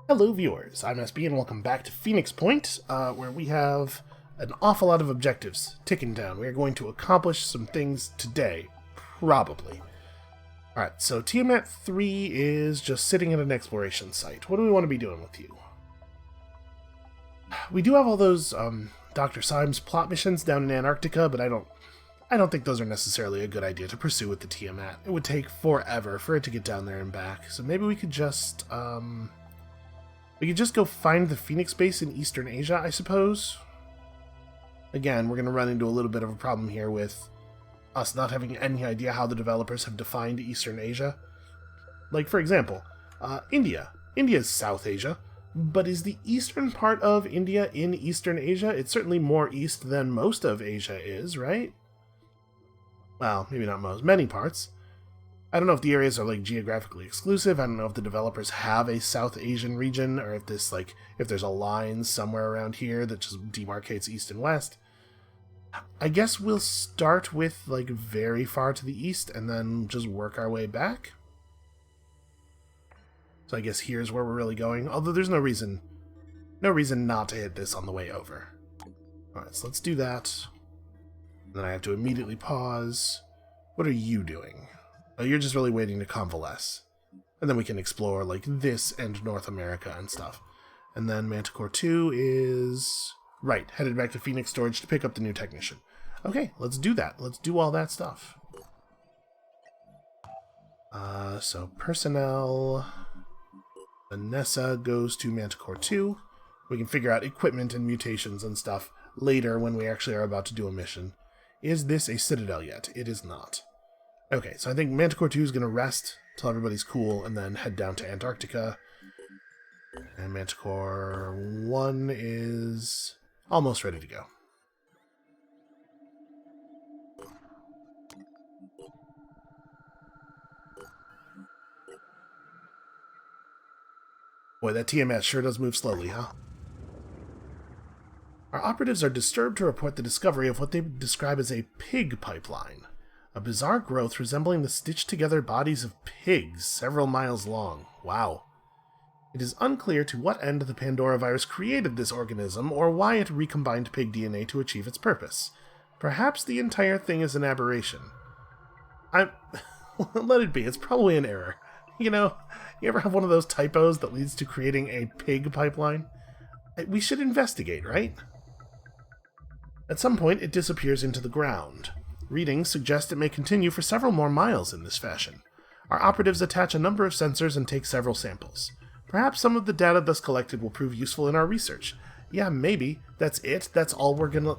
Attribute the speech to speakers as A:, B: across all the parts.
A: Hello viewers, I'm SB and welcome back to Phoenix Point, where we have an awful lot of objectives ticking down. We are going to accomplish some things today, probably. Alright, so Tiamat 3 is just sitting at an exploration site. What do we want to be doing with you? We do have all those Dr. Symes plot missions down in Antarctica, but I don't think those are necessarily a good idea to pursue with the Tiamat. It would take forever for it to get down there and back, so maybe we could just go find the Phoenix base in Eastern Asia, I suppose. Again, we're going to run into a little bit of a problem here with us not having any idea how the developers have defined Eastern Asia. Like, for example, India. India is South Asia, but is the eastern part of India in Eastern Asia? It's certainly more east than most of Asia is, right? Well, maybe not most. Many parts. I don't know if the areas are, like, geographically exclusive. I don't know if the developers have a South Asian region, or if this, like, if there's a line somewhere around here that just demarcates east and west. I guess we'll start with, like, very far to the east, and then just work our way back. So I guess here's where we're really going, although there's no reason not to hit this on the way over. Alright, so let's do that. And then I have to immediately pause. What are you doing? Oh, you're just really waiting to convalesce. And then we can explore, like, this and North America and stuff. And then Manticore 2 is... right, headed back to Phoenix Storage to pick up the new technician. Okay, let's do that. Let's do all that stuff. So personnel... Vanessa goes to Manticore 2. We can figure out equipment and mutations and stuff later when we actually are about to do a mission. Is this a citadel yet? It is not. Okay, so I think Manticore 2 is going to rest till everybody's cool and then head down to Antarctica. And Manticore 1 is almost ready to go. Boy, that TMS sure does move slowly, huh? Our operatives are disturbed to report the discovery of what they describe as a pig pipeline. A bizarre growth resembling the stitched-together bodies of pigs several miles long. Wow. It is unclear to what end the Pandora virus created this organism, or why it recombined pig DNA to achieve its purpose. Perhaps the entire thing is an aberration. Let it be, it's probably an error. You know, you ever have one of those typos that leads to creating a pig pipeline? We should investigate, right? At some point, it disappears into the ground. Readings suggest it may continue for several more miles in this fashion. Our operatives attach a number of sensors and take several samples. Perhaps some of the data thus collected will prove useful in our research. Yeah, maybe. That's it? That's all we're gonna...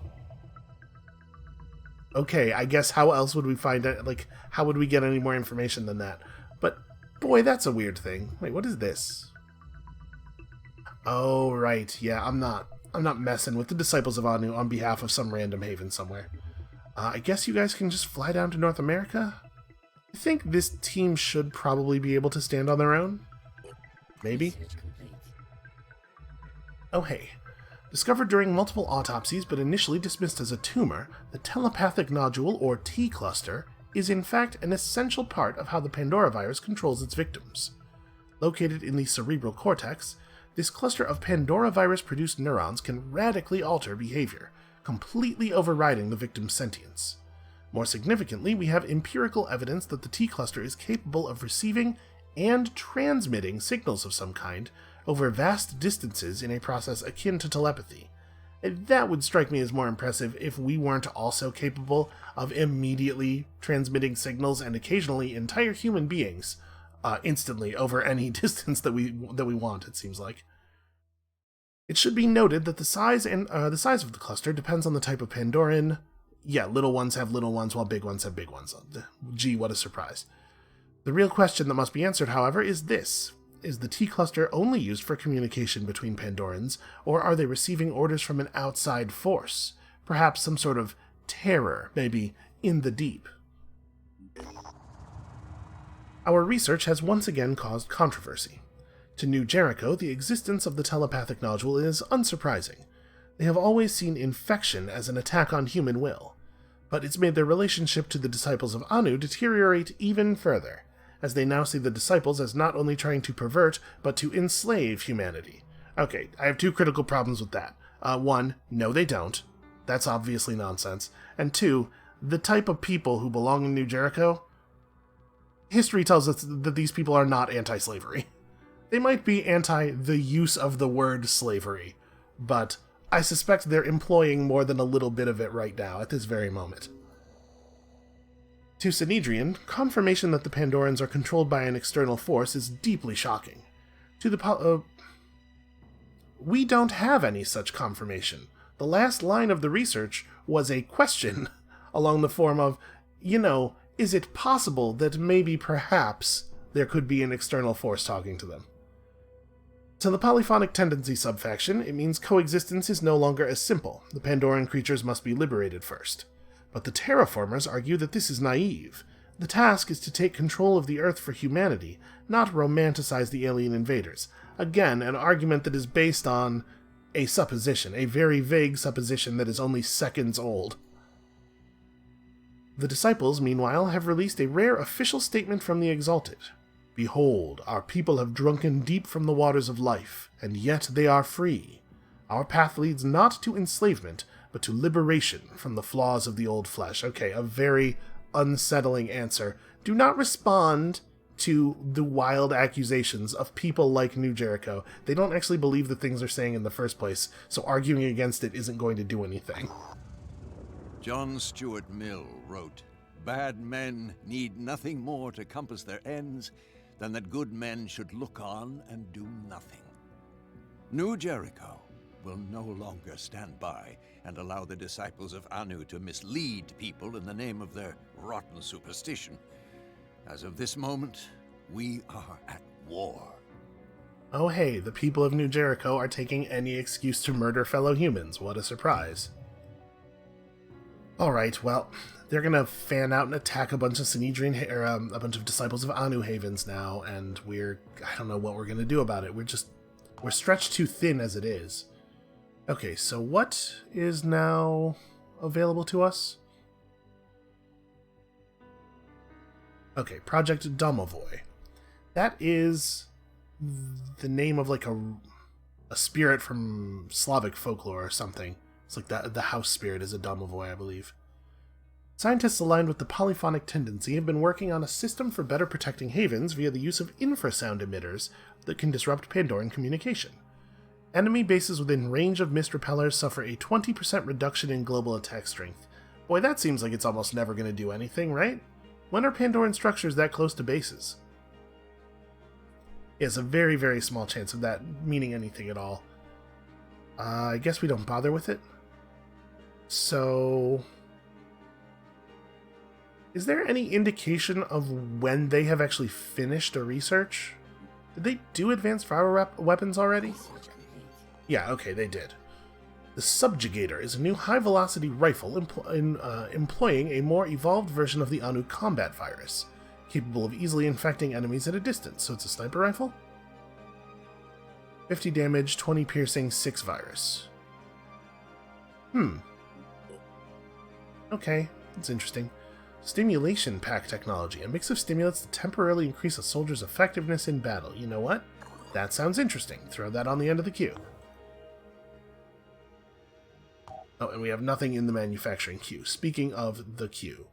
A: Okay, I guess how else would we find it? Like, how would we get any more information than that? But, boy, that's a weird thing. Wait, what is this? Oh, right. Yeah, I'm not messing with the Disciples of Anu on behalf of some random haven somewhere. I guess you guys can just fly down to North America? I think this team should probably be able to stand on their own. Maybe? Oh hey. Discovered during multiple autopsies but initially dismissed as a tumor, the telepathic nodule, or T-cluster, is in fact an essential part of how the Pandora virus controls its victims. Located in the cerebral cortex, this cluster of Pandora virus-produced neurons can radically alter behavior, completely overriding the victim's sentience. More significantly, we have empirical evidence that the T-cluster is capable of receiving and transmitting signals of some kind over vast distances in a process akin to telepathy. That would strike me as more impressive if we weren't also capable of immediately transmitting signals and occasionally entire human beings instantly over any distance that we want, it seems like. It should be noted that the size of the cluster depends on the type of Pandoran. Yeah, little ones have little ones while big ones have big ones. Gee, what a surprise. The real question that must be answered, however, is this. Is the T-cluster only used for communication between Pandorans, or are they receiving orders from an outside force? Perhaps some sort of terror, maybe in the deep. Our research has once again caused controversy. To New Jericho, the existence of the telepathic nodule is unsurprising. They have always seen infection as an attack on human will, but it's made their relationship to the Disciples of Anu deteriorate even further, as they now see the disciples as not only trying to pervert, but to enslave humanity. Okay, I have two critical problems with that. One, no they don't. That's obviously nonsense. And two, the type of people who belong in New Jericho, history tells us that these people are not anti-slavery. They might be anti the use of the word slavery, but I suspect they're employing more than a little bit of it right now, at this very moment. To Sanhedrin, confirmation that the Pandorans are controlled by an external force is deeply shocking. To the we don't have any such confirmation. The last line of the research was a question along the form of, is it possible that maybe perhaps there could be an external force talking to them? To the polyphonic tendency subfaction, it means coexistence is no longer as simple. The Pandoran creatures must be liberated first. But the terraformers argue that this is naive. The task is to take control of the Earth for humanity, not romanticize the alien invaders. Again, an argument that is based on a supposition, a very vague supposition that is only seconds old. The disciples, meanwhile, have released a rare official statement from the Exalted. Behold, our people have drunken deep from the waters of life, and yet they are free. Our path leads not to enslavement, but to liberation from the flaws of the old flesh. Okay, a very unsettling answer. Do not respond to the wild accusations of people like New Jericho. They don't actually believe the things they're saying in the first place, so arguing against it isn't going to do anything.
B: John Stuart Mill wrote, "Bad men need nothing more to compass their ends than that good men should look on and do nothing." New Jericho will no longer stand by and allow the disciples of Anu to mislead people in the name of their rotten superstition. As of this moment, we are at war.
A: Oh hey, the people of New Jericho are taking any excuse to murder fellow humans. What a surprise. Alright, well, they're gonna fan out and attack a bunch of Sanhedrin, a bunch of disciples of Anu Havens now, and I don't know what we're gonna do about it. We're stretched too thin as it is. Okay, so what is now available to us? Okay, Project Domovoy. That is the name of like a spirit from Slavic folklore or something. It's like the house spirit is a Domovoy, I believe. Scientists aligned with the polyphonic tendency have been working on a system for better protecting havens via the use of infrasound emitters that can disrupt Pandoran communication. Enemy bases within range of mist repellers suffer a 20% reduction in global attack strength. Boy, that seems like it's almost never going to do anything, right? When are Pandoran structures that close to bases? It's a very, very small chance of that meaning anything at all. I guess we don't bother with it. So, is there any indication of when they have actually finished a research? Did they do advanced fire weapons already? Yeah, okay, they did. The Subjugator is a new high-velocity rifle employing a more evolved version of the Anu combat virus, capable of easily infecting enemies at a distance. So it's a sniper rifle? 50 damage, 20 piercing, 6 virus. Okay, that's interesting. Stimulation pack technology. A mix of stimulants to temporarily increase a soldier's effectiveness in battle. You know what? That sounds interesting. Throw that on the end of the queue. Oh, and we have nothing in the manufacturing queue. Speaking of the queue.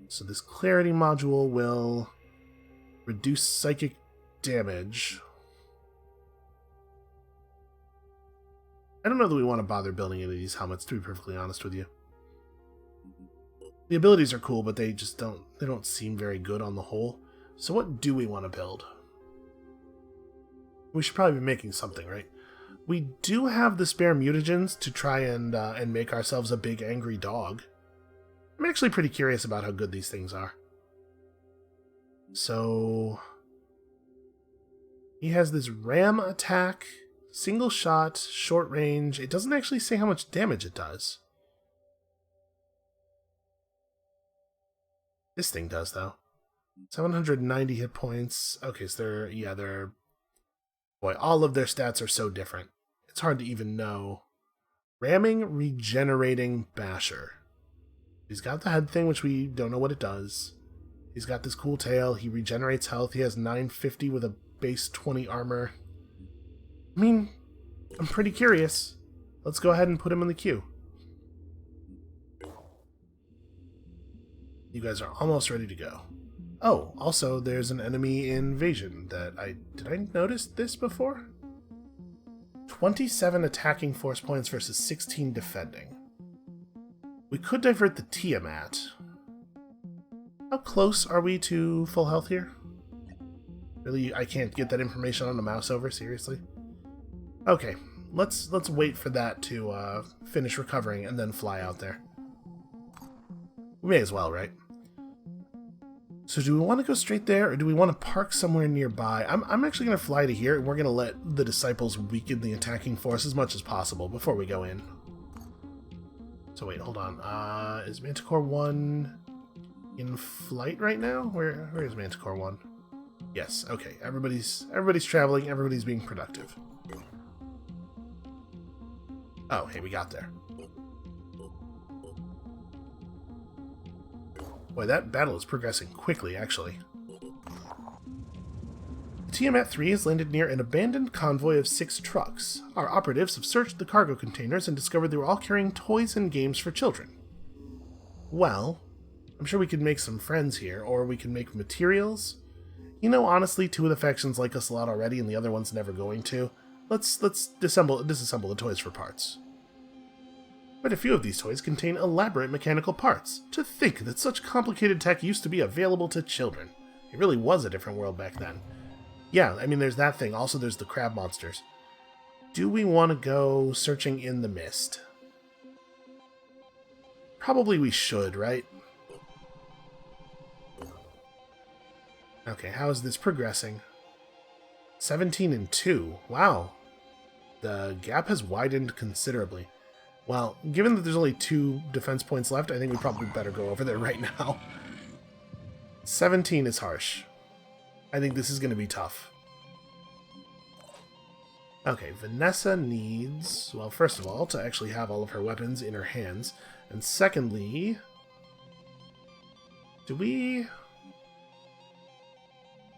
A: So this clarity module will reduce psychic damage. I don't know that we want to bother building any of these helmets, to be perfectly honest with you. The abilities are cool, but they don't seem very good on the whole. So what do we want to build? We should probably be making something, right? We do have the spare mutagens to try and make ourselves a big angry dog. I'm actually pretty curious about how good these things are. So he has this ram attack, single shot, short range. It doesn't actually say how much damage it does. This thing does, though. 790 hit points. Okay, so they're... Boy, all of their stats are so different. It's hard to even know. Ramming, regenerating, basher. He's got the head thing, which we don't know what it does. He's got this cool tail. He regenerates health. He has 950 with a base 20 armor. I mean, I'm pretty curious. Let's go ahead and put him in the queue. You guys are almost ready to go. Oh, also, there's an enemy invasion that Did I notice this before? 27 attacking force points versus 16 defending. We could divert the Tiamat. How close are we to full health here? Really, I can't get that information on the mouse over, seriously? Okay, let's wait for that to finish recovering and then fly out there. We may as well, right? So do we want to go straight there, or do we want to park somewhere nearby? I'm actually going to fly to here, and we're going to let the disciples weaken the attacking force as much as possible before we go in. So wait, hold on. Is Manticore 1 in flight right now? Where is Manticore 1? Yes, okay. Everybody's traveling, everybody's being productive. Oh, hey, we got there. Boy, that battle is progressing quickly, actually. Tiamat 3 has landed near an abandoned convoy of 6 trucks. Our operatives have searched the cargo containers and discovered they were all carrying toys and games for children. Well, I'm sure we could make some friends here, or we can make materials. You know, honestly, 2 of the factions like us a lot already, and the other one's never going to. Let's disassemble the toys for parts. But a few of these toys contain elaborate mechanical parts. To think that such complicated tech used to be available to children. It really was a different world back then. Yeah, I mean, there's that thing. Also, there's the crab monsters. Do we want to go searching in the mist? Probably we should, right? Okay, how is this progressing? 17 and 2. Wow. The gap has widened considerably. Well, given that there's only 2 defense points left, I think we probably better go over there right now. 17 is harsh. I think this is going to be tough. Okay, Vanessa needs, well, first of all, to actually have all of her weapons in her hands. And secondly, do we...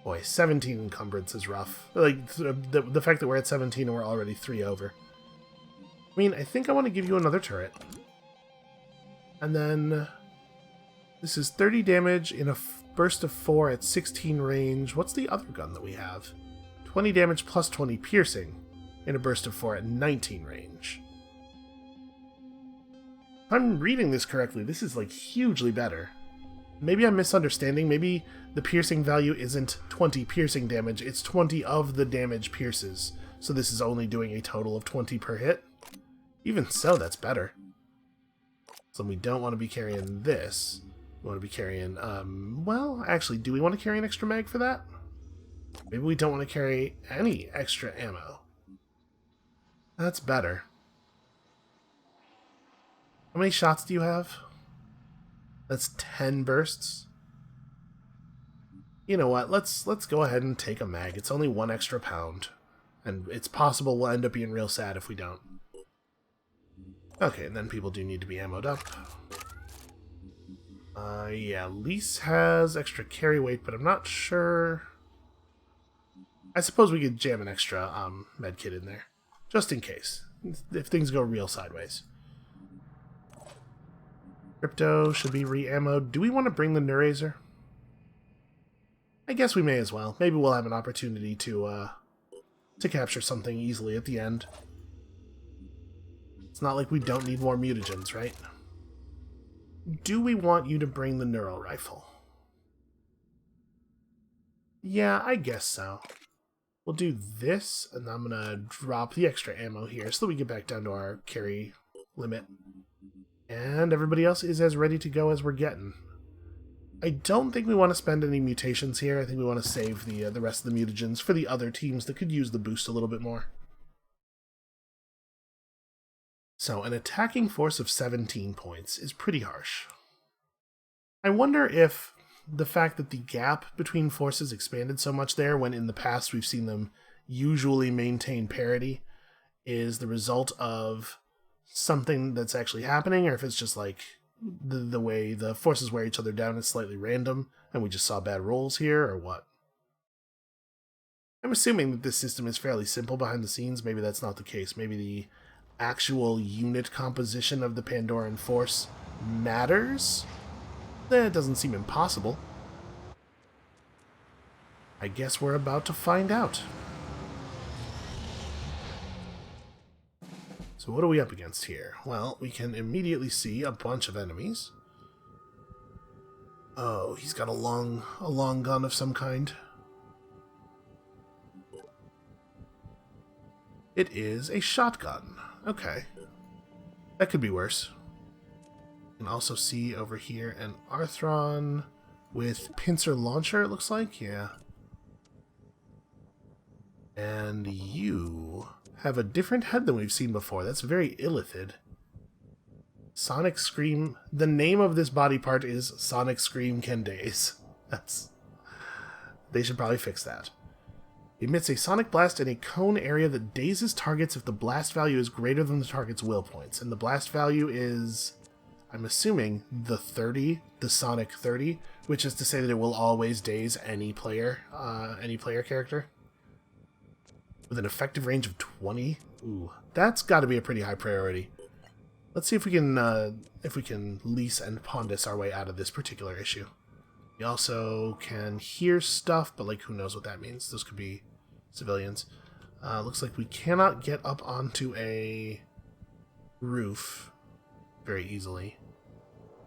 A: Boy, 17 encumbrance is rough. Like, the fact that we're at 17 and we're already 3 over. I mean, I think I want to give you another turret. And then... This is 30 damage in a burst of 4 at 16 range. What's the other gun that we have? 20 damage plus 20 piercing in a burst of 4 at 19 range. If I'm reading this correctly, this is, like, hugely better. Maybe I'm misunderstanding. Maybe the piercing value isn't 20 piercing damage. It's 20 of the damage pierces. So this is only doing a total of 20 per hit. Even so, that's better. So we don't want to be carrying this. We want to be carrying, well, actually, do we want to carry an extra mag for that? Maybe we don't want to carry any extra ammo. That's better. How many shots do you have? That's 10 bursts. You know what? Let's go ahead and take a mag. It's only 1 extra pound. And it's possible we'll end up being real sad if we don't. Okay, and then people do need to be ammoed up. Yeah, Lise has extra carry weight, but I'm not sure... I suppose we could jam an extra medkit in there. Just in case. If things go real sideways. Crypto should be re-ammoed. Do we want to bring the Neurazer? I guess we may as well. Maybe we'll have an opportunity to capture something easily at the end. It's not like we don't need more mutagens, right? Do we want you to bring the neural rifle? Yeah, I guess so. We'll do this, and I'm going to drop the extra ammo here so that we get back down to our carry limit. And everybody else is as ready to go as we're getting. I don't think we want to spend any mutations here. I think we want to save the rest of the mutagens for the other teams that could use the boost a little bit more. So, an attacking force of 17 points is pretty harsh. I wonder if the fact that the gap between forces expanded so much there, when in the past we've seen them usually maintain parity, is the result of something that's actually happening, or if it's just like the way the forces wear each other down is slightly random, and we just saw bad rolls here, or what? I'm assuming that this system is fairly simple behind the scenes. Maybe that's not the case. Maybe the actual unit composition of the Pandoran force matters? That doesn't seem impossible. I guess we're about to find out. So what are we up against here? Well, we can immediately see a bunch of enemies. Oh, he's got a long gun of some kind. It is a shotgun. Okay. That could be worse. You can also see over here an Arthron with pincer launcher, it looks like. Yeah. And you have a different head than we've seen before. That's very illithid. Sonic Scream. The name of this body part is Sonic Scream Kendaze. They should probably fix that. Emits a sonic blast in a cone area that dazes targets if the blast value is greater than the target's will points. And the blast value is, I'm assuming, the 30, the Sonic 30, which is to say that it will always daze any player character. With an effective range of 20. Ooh, that's got to be a pretty high priority. Let's see if we can lease and Pondus our way out of this particular issue. We also can hear stuff, but like who knows what that means. Those could be civilians. Looks like we cannot get up onto a roof very easily.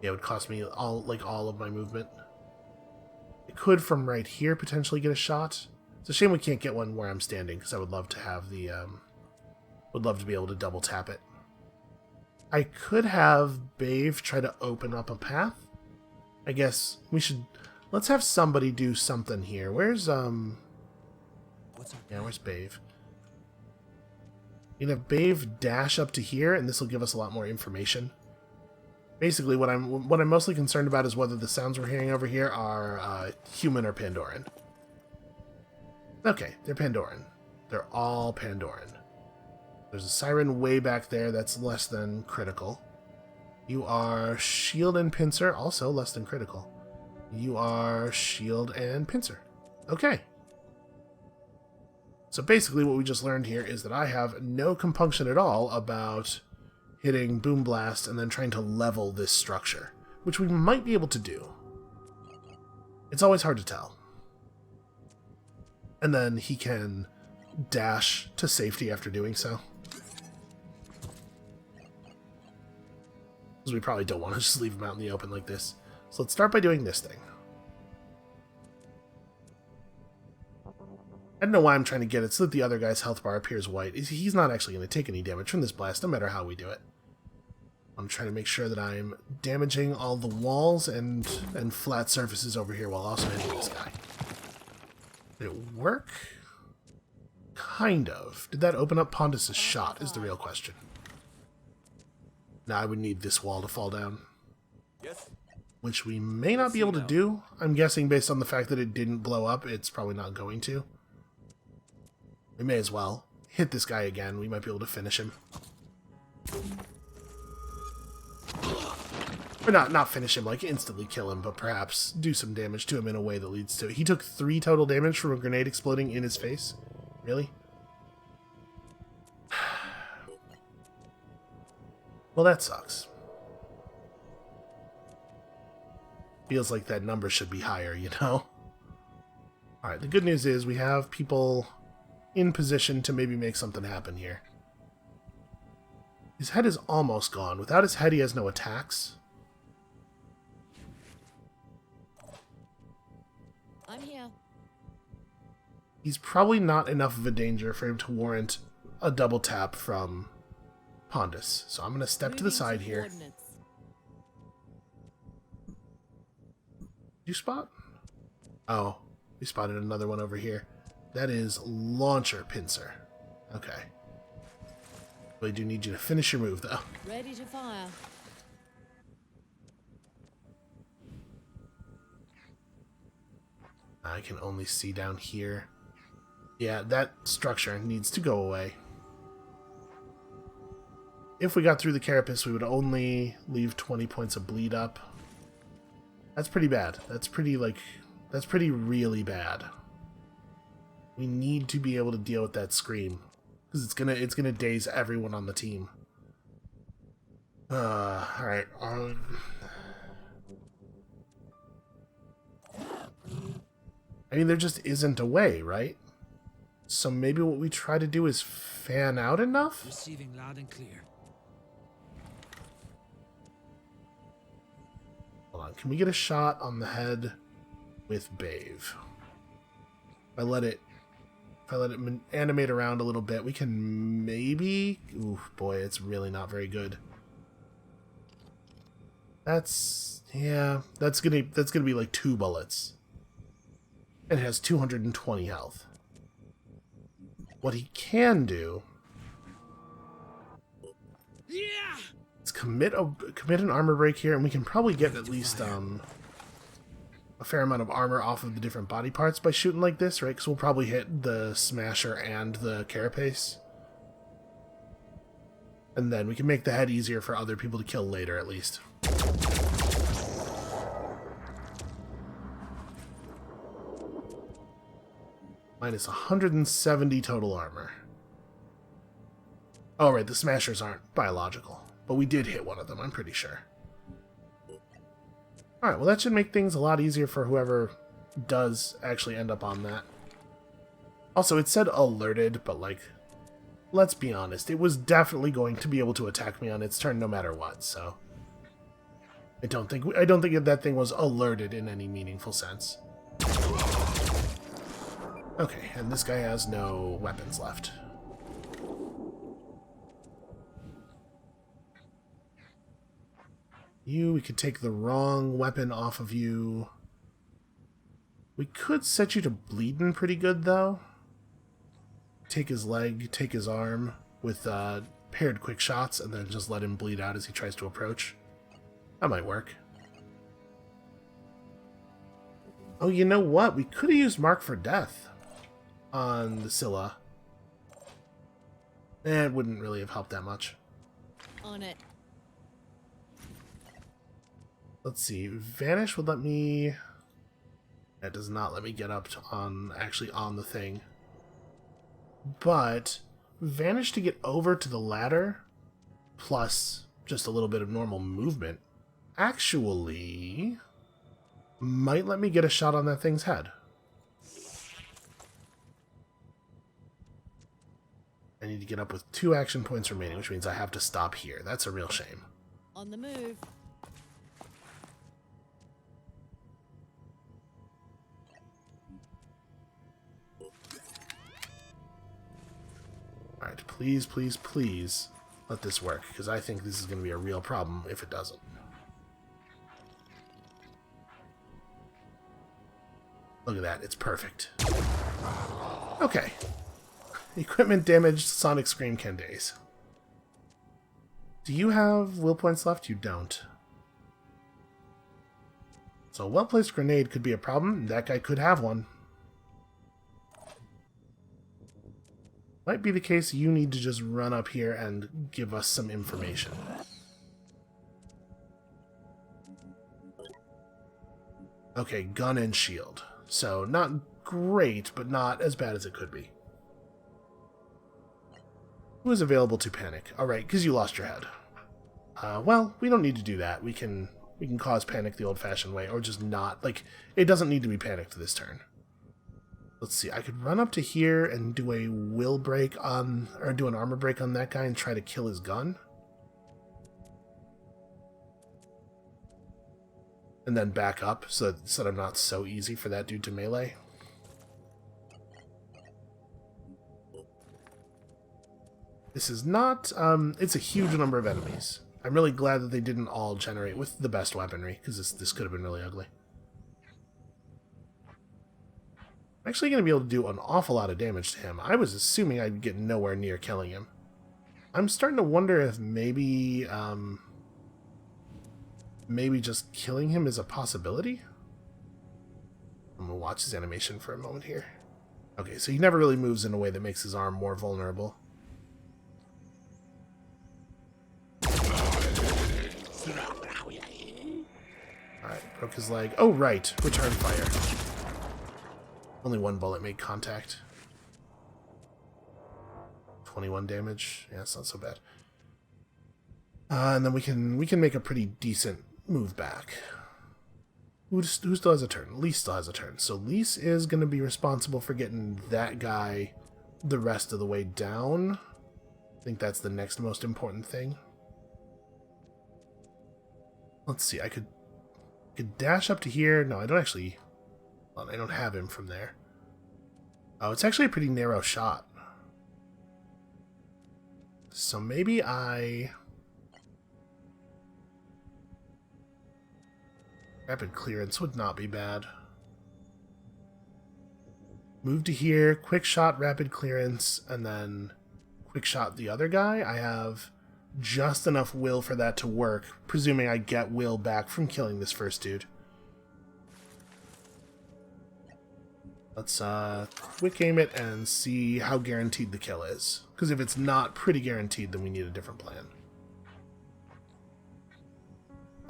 A: Yeah, it would cost me all of my movement. It could from right here potentially get a shot. It's a shame we can't get one where I'm standing, because I would love to have the would love to be able to double tap it. I could have Bave try to open up a path. I guess we should. Let's have somebody do something here. Where's where's Bave? You can have Bave dash up to here, and this will give us a lot more information. Basically, what I'm mostly concerned about is whether the sounds we're hearing over here are human or Pandoran. Okay, they're Pandoran. They're all Pandoran. There's a siren way back there that's less than critical. You are shield and pincer, also less than critical. You are shield and pincer. Okay. So basically what we just learned here is that I have no compunction at all about hitting Boom Blast and then trying to level this structure, which we might be able to do. It's always hard to tell. And then he can dash to safety after doing so. Because we probably don't want to just leave him out in the open like this. So let's start by doing this thing. I don't know why I'm trying to get it so that the other guy's health bar appears white. He's not actually going to take any damage from this blast, no matter how we do it. I'm trying to make sure that I'm damaging all the walls and flat surfaces over here while also hitting this guy. Did it work? Kind of. Did that open up Pondus' shot is the real question. Now I would need this wall to fall down.
B: Yes.
A: Which we may not be able to do. I'm guessing based on the fact that it didn't blow up, it's probably not going to. We may as well hit this guy again. We might be able to finish him. Or not finish him, like instantly kill him, but perhaps do some damage to him in a way that leads to it. He took 3 total damage from a grenade exploding in his face. Really? Well, that sucks. Feels like that number should be higher, you know? Alright, the good news is we have people in position to maybe make something happen here. His head is almost gone. Without his head, he has no attacks.
C: I'm here.
A: He's probably not enough of a danger for him to warrant a double tap from Pondus. So I'm going to step to the side here. Did you spot? Oh, we spotted another one over here. That is Launcher Pincer. Okay. I do need you to finish your move, though.
C: Ready to fire.
A: I can only see down here. Yeah, that structure needs to go away. if we got through the carapace, we would only leave 20 points of bleed up. That's pretty bad. That's pretty really bad. We need to be able to deal with that scream, because it's gonna daze everyone on the team. Alright. I mean, there just isn't a way, right? So maybe what we try to do is fan out enough?
D: Receiving loud and clear.
A: Hold on, can we get a shot on the head with Bave? If I let it animate around a little bit, we can maybe... Ooh, boy, it's really not very good. That's gonna be like 2 bullets. And it has 220 health. What he can do is commit an armor break here, and we can probably get at least a fair amount of armor off of the different body parts by shooting like this, right? Because we'll probably hit the smasher and the carapace. And then we can make the head easier for other people to kill later, at least. Minus 170 total armor. Oh, right, the smashers aren't biological. But we did hit one of them, I'm pretty sure. Alright, well that should make things a lot easier for whoever does actually end up on that. Also, it said alerted, but like, let's be honest, it was definitely going to be able to attack me on its turn no matter what, so... I don't think that thing was alerted in any meaningful sense. Okay, and this guy has no weapons left. We could take the wrong weapon off of you. We could set you to bleeding pretty good, though. Take his leg, take his arm with paired quick shots, and then just let him bleed out as he tries to approach. That might work. Oh, you know what? We could have used Mark for Death on the Scylla. It wouldn't really have helped that much.
C: On it.
A: Let's see. Vanish would let me... That does not let me get up to actually on the thing. But Vanish to get over to the ladder, plus just a little bit of normal movement, actually might let me get a shot on that thing's head. I need to get up with 2 action points remaining, which means I have to stop here. That's a real shame.
C: On the move.
A: Alright, please, please, please let this work, because I think this is going to be a real problem if it doesn't. Look at that, it's perfect. Okay. Equipment damaged, Sonic Scream can daze. Do you have will points left? You don't. So a well-placed grenade could be a problem. That guy could have one. Might be the case you need to just run up here and give us some information. Okay, gun and shield. So, not great, but not as bad as it could be. Who is available to panic? Alright, because you lost your head. Well, we don't need to do that. We can cause panic the old-fashioned way, or just not. Like, it doesn't need to be panicked this turn. Let's see, I could run up to here and do a will break on, or do an armor break on that guy and try to kill his gun. And then back up so that I'm not so easy for that dude to melee. This is not, it's a huge number of enemies. I'm really glad that they didn't all generate with the best weaponry, because this could have been really ugly. I'm actually going to be able to do an awful lot of damage to him. I was assuming I'd get nowhere near killing him. I'm starting to wonder if maybe just killing him is a possibility? I'm going to watch his animation for a moment here. Okay, so he never really moves in a way that makes his arm more vulnerable. Broke his leg. Oh, right. Return fire. Only one bullet made contact. 21 damage. Yeah, it's not so bad. And then we can make a pretty decent move back. Who still has a turn? Lise still has a turn. So Lise is going to be responsible for getting that guy the rest of the way down. I think that's the next most important thing. Let's see. I could dash up to here. No, I don't actually... Well, I don't have him from there. Oh, it's actually a pretty narrow shot. So maybe I... Rapid clearance would not be bad. Move to here, quick shot, rapid clearance, and then quick shot the other guy. I have just enough will for that to work, presuming I get will back from killing this first dude. Let's quick aim it and see how guaranteed the kill is. Because if it's not pretty guaranteed, then we need a different plan.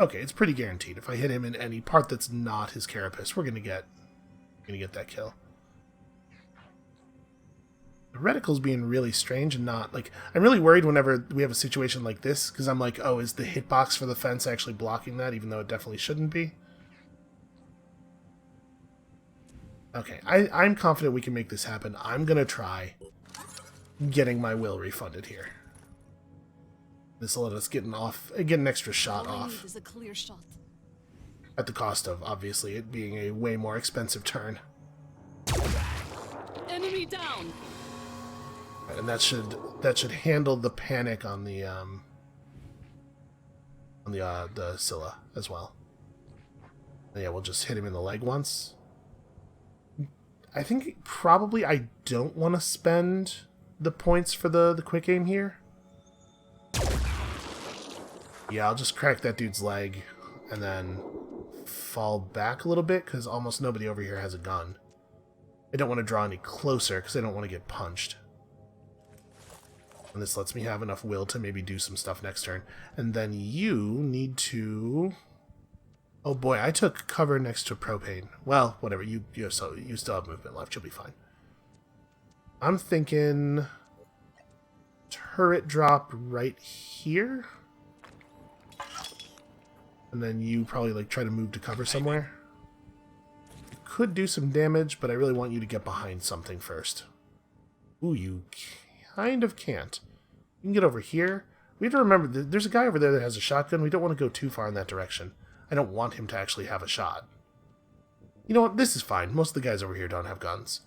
A: Okay, it's pretty guaranteed. If I hit him in any part that's not his carapace, we're gonna get that kill. The reticle's being really strange and not like... I'm really worried whenever we have a situation like this, because I'm like, oh, is the hitbox for the fence actually blocking that, even though it definitely shouldn't be? Okay, I'm confident we can make this happen. I'm gonna try getting my will refunded here. This will let us get an extra shot off.
D: Is a clear shot.
A: At the cost of, obviously, it being a way more expensive turn.
D: Enemy down.
A: And that should handle the panic on the Scylla as well. And yeah, we'll just hit him in the leg once. I think probably I don't want to spend the points for the quick aim here. Yeah, I'll just crack that dude's leg and then fall back a little bit because almost nobody over here has a gun. I don't want to draw any closer because I don't want to get punched. And this lets me have enough will to maybe do some stuff next turn. And then you need to... Oh boy, I took cover next to propane. Well, whatever. You still have movement left. You'll be fine. I'm thinking turret drop right here. And then you probably like try to move to cover somewhere. You could do some damage, but I really want you to get behind something first. Ooh, you kind of can't. You can get over here. We have to remember that there's a guy over there that has a shotgun. We don't want to go too far in that direction. I don't want him to actually have a shot. You know what? This is fine. Most of the guys over here don't have guns.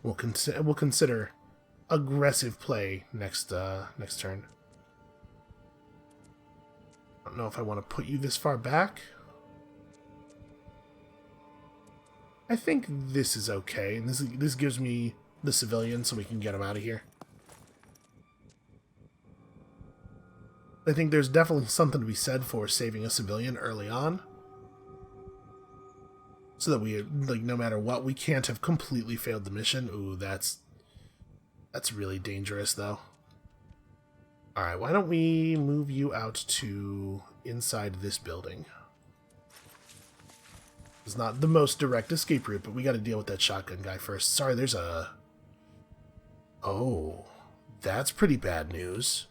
A: We'll consider aggressive play next turn. I don't know if I want to put you this far back. I think this is okay, and this gives me the civilian so we can get him out of here. I think there's definitely something to be said for saving a civilian early on. So that we, like, no matter what, we can't have completely failed the mission. Ooh, that's really dangerous, though. Alright, why don't we move you out to inside this building? It's not the most direct escape route, but we gotta deal with that shotgun guy first. Sorry, there's a... Oh, that's pretty bad news.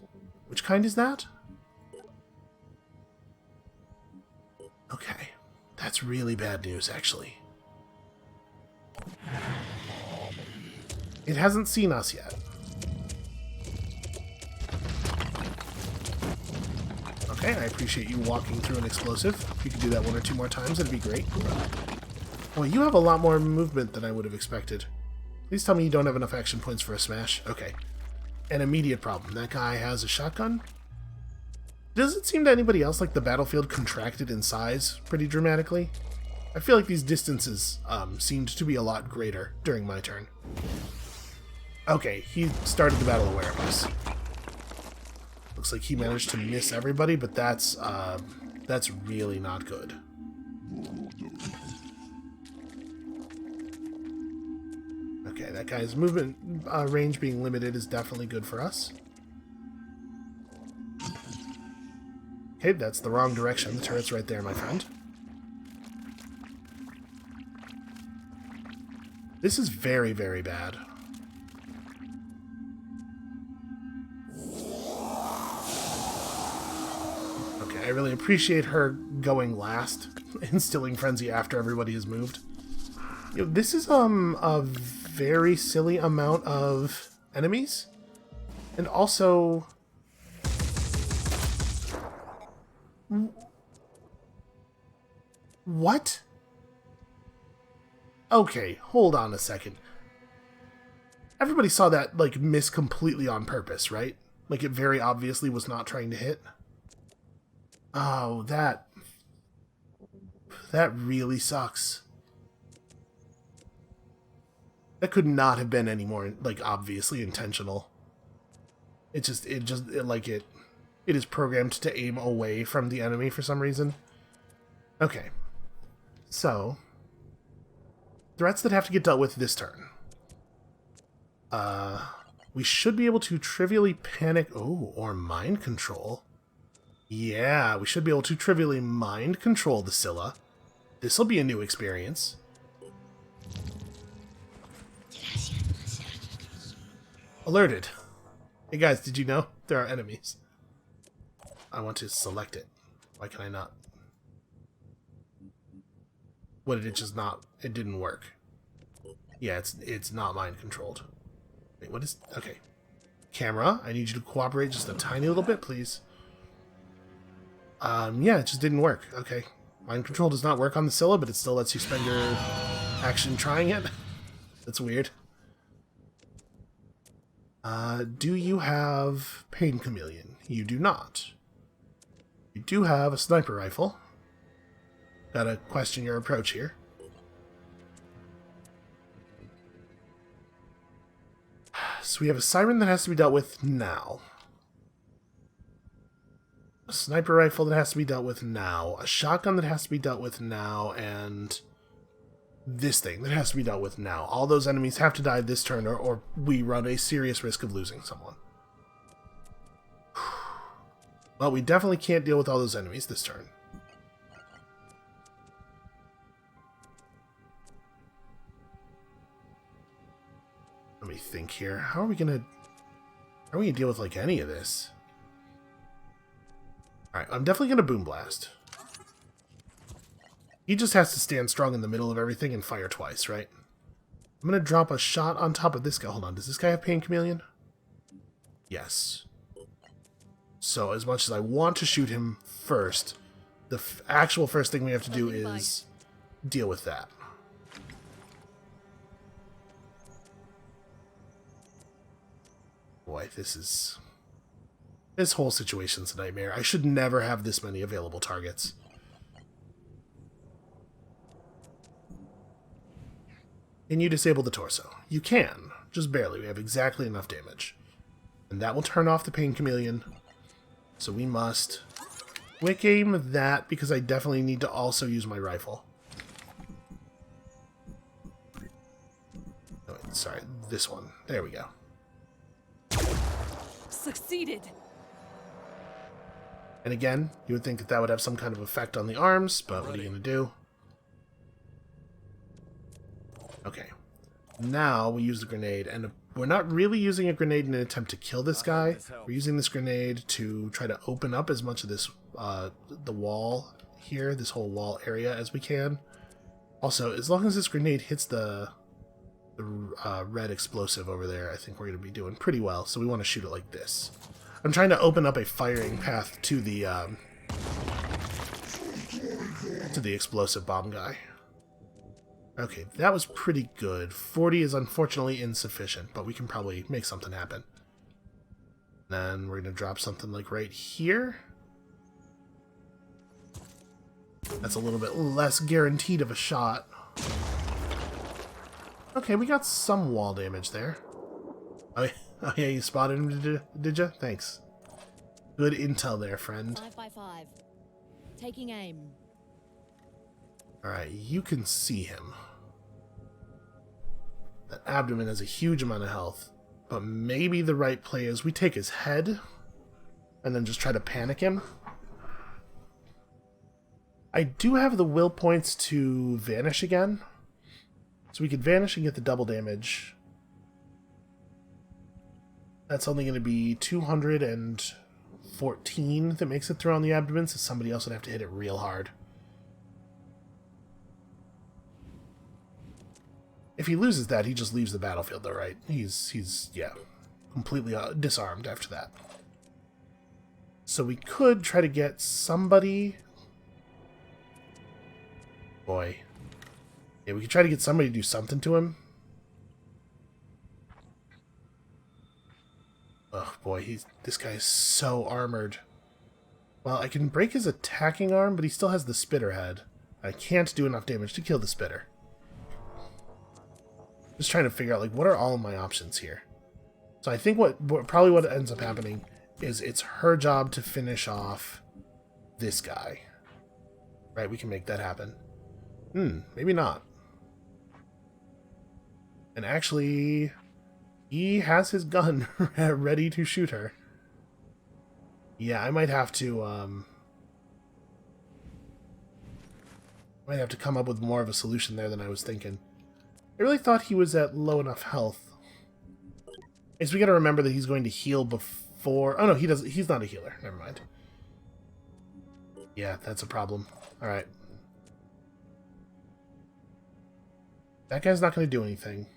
A: Which kind is that? Okay, that's really bad news, actually. It hasn't seen us yet. Okay, I appreciate you walking through an explosive. If you could do that one or two more times, that'd be great. Well, you have a lot more movement than I would have expected. Please tell me you don't have enough action points for a smash. Okay. An immediate problem. That guy has a shotgun. Does it seem to anybody else like the battlefield contracted in size pretty dramatically? I feel like these distances seemed to be a lot greater during my turn. Okay, he started the battle aware of us. Looks like he managed to miss everybody, but that's really not good. Okay, that guy's movement range being limited is definitely good for us. Okay, that's the wrong direction. The turret's right there, my friend. This is very, very bad. Okay, I really appreciate her going last, instilling frenzy after everybody has moved. You know, this is a very silly amount of enemies, and also what? Okay, hold on a second. Everybody saw that, like, miss completely on purpose, right? Like, it very obviously was not trying to hit. Oh, that really sucks. That could not have been any more, like, obviously intentional. It is programmed to aim away from the enemy for some reason. Okay. So, threats that have to get dealt with this turn. We should be able to trivially panic... Oh, or mind control. Yeah, we should be able to trivially mind control the Scylla. This'll be a new experience. Alerted. Hey guys, did you know there are enemies? I want to select it. Why can I not? What did it just not... It didn't work. Yeah, it's not mind controlled. Wait, what is... Okay. Camera, I need you to cooperate just a tiny little bit, please. Yeah, it just didn't work. Okay. Mind control does not work on the Scylla, but it still lets you spend your action trying it. That's weird. Do you have Pain Chameleon? You do not. You do have a sniper rifle. Gotta question your approach here. So we have a siren that has to be dealt with now. A sniper rifle that has to be dealt with now. A shotgun that has to be dealt with now. And this thing that has to be dealt with now. All those enemies have to die this turn, or we run a serious risk of losing someone. Well, we definitely can't deal with all those enemies this turn. Let me think here. How are we gonna deal with, like, any of this? Alright, I'm definitely gonna Boom Blast. He just has to stand strong in the middle of everything and fire twice, right? I'm gonna drop a shot on top of this guy. Hold on, does this guy have Pain Chameleon? Yes. So, as much as I want to shoot him first, the actual first thing we have to do is deal with that. Boy, this whole situation's a nightmare. I should never have this many available targets. Can you disable the torso? You can. Just barely. We have exactly enough damage. And that will turn off the Pain Chameleon. So we must quick aim that, because I definitely need to also use my rifle. Oh, wait, sorry, this one. There we go.
D: Succeeded.
A: And again, you would think that that would have some kind of effect on the arms, but what are you going to do? Okay. Now we use the grenade, and we're not really using a grenade in an attempt to kill this guy. We're using this grenade to try to open up as much of this, the wall here, this whole wall area, as we can. Also, as long as this grenade hits the red explosive over there, I think we're going to be doing pretty well. So we want to shoot it like this. I'm trying to open up a firing path to the explosive bomb guy. Okay, that was pretty good. 40 is unfortunately insufficient, but we can probably make something happen. Then we're going to drop something like right here. That's a little bit less guaranteed of a shot. Okay, we got some wall damage there. Oh yeah, you spotted him, did you? Thanks. Good intel there, friend.
C: 5 by 5. Taking aim.
A: Alright, you can see him. That abdomen has a huge amount of health. But maybe the right play is we take his head and then just try to panic him. I do have the will points to vanish again. So we could vanish and get the double damage. That's only going to be 214 that makes it through on the abdomen, so somebody else would have to hit it real hard. If he loses that, he just leaves the battlefield, though, right? He's yeah, completely disarmed after that. So we could try to get somebody... Boy. Yeah, we could try to get somebody to do something to him. Oh boy, this guy is so armored. Well, I can break his attacking arm, but he still has the spitter head. I can't do enough damage to kill the spitter. Just trying to figure out, like, what are all of my options here? So I think probably what ends up happening is it's her job to finish off this guy. Right, we can make that happen. Maybe not. And actually, he has his gun ready to shoot her. Yeah, I might have to come up with more of a solution there than I was thinking. I really thought he was at low enough health. I guess we gotta remember that he's going to heal before... Oh no, he doesn't. He's not a healer. Never mind. Yeah, that's a problem. Alright. That guy's not going to do anything.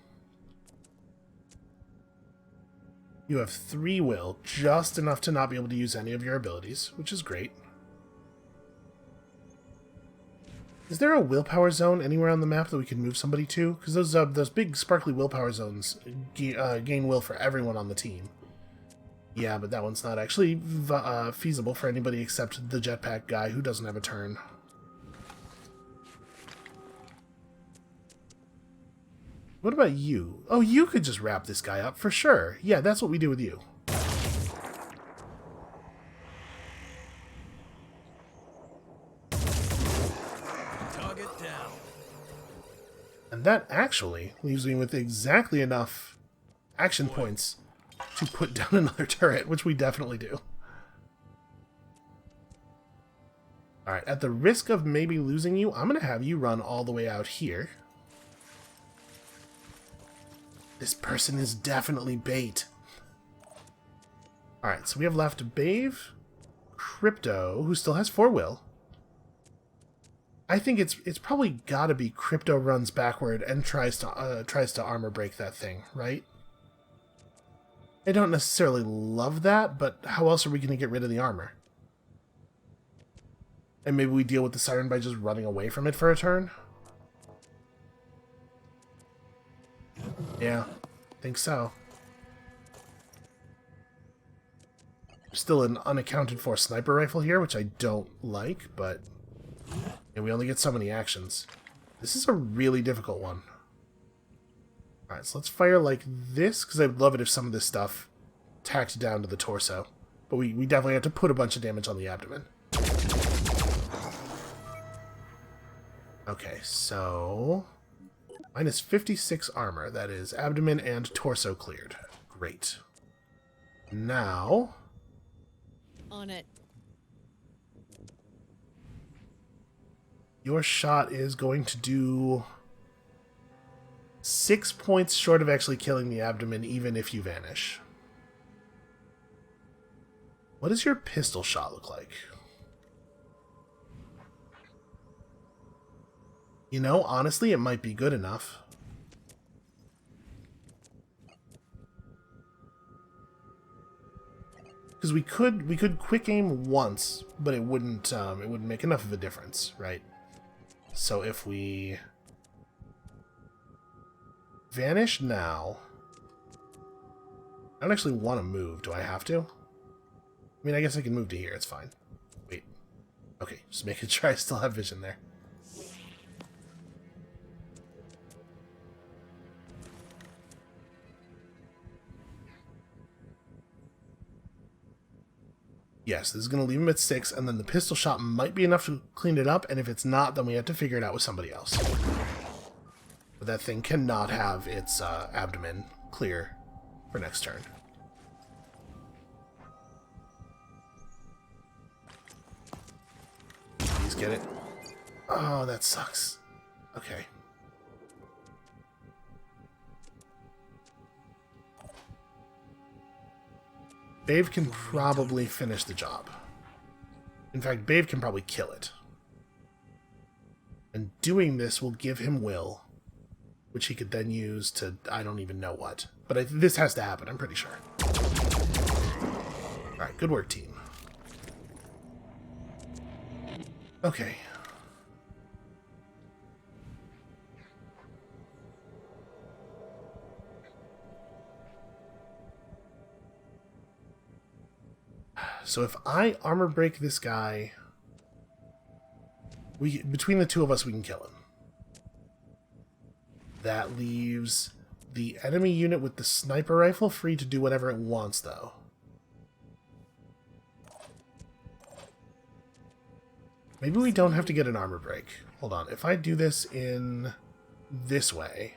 A: You have 3 will, just enough to not be able to use any of your abilities, which is great. Is there a willpower zone anywhere on the map that we can move somebody to? Because those big sparkly willpower zones gain will for everyone on the team. Yeah, but that one's not actually feasible for anybody except the jetpack guy who doesn't have a turn. What about you? Oh, you could just wrap this guy up for sure. Yeah, that's what we do with you.
B: Target down.
A: And that actually leaves me with exactly enough action points to put down another turret, which we definitely do. Alright, at the risk of maybe losing you, I'm going to have you run all the way out here. This person is definitely bait. Alright, so we have left Bave, Crypto, who still has 4 will. I think it's probably gotta be Crypto runs backward and tries to armor break that thing, right? I don't necessarily love that, but how else are we going to get rid of the armor? And maybe we deal with the siren by just running away from it for a turn? Yeah, think so. Still an unaccounted for sniper rifle here, which I don't like, but yeah, we only get so many actions. This is a really difficult one. Alright, so let's fire like this, because I'd love it if some of this stuff tacked down to the torso. But we definitely have to put a bunch of damage on the abdomen. Okay, so... minus 56 armor. That is abdomen and torso cleared. Great. Now...
C: On it.
A: your shot is going to do 6 points short of actually killing the abdomen, even if you vanish. What does your pistol shot look like? You know, honestly, it might be good enough. Because we could quick aim once, but it wouldn't make enough of a difference, right? So if we vanish now, I don't actually want to move. Do I have to? I mean, I guess I can move to here. It's fine. Wait. Okay, just making sure I still have vision there. Yes, this is going to leave him at 6, and then the pistol shot might be enough to clean it up, and if it's not, then we have to figure it out with somebody else. But that thing cannot have its abdomen clear for next turn. Please get it. Oh, that sucks. Okay. Bave can probably finish the job. In fact, Bave can probably kill it. And doing this will give him will, which he could then use to I don't even know what. But this has to happen, I'm pretty sure. Alright, good work, team. Okay. So if I armor break this guy, between the two of us we can kill him. That leaves the enemy unit with the sniper rifle free to do whatever it wants, though. Maybe we don't have to get an armor break. Hold on. If I do this in this way...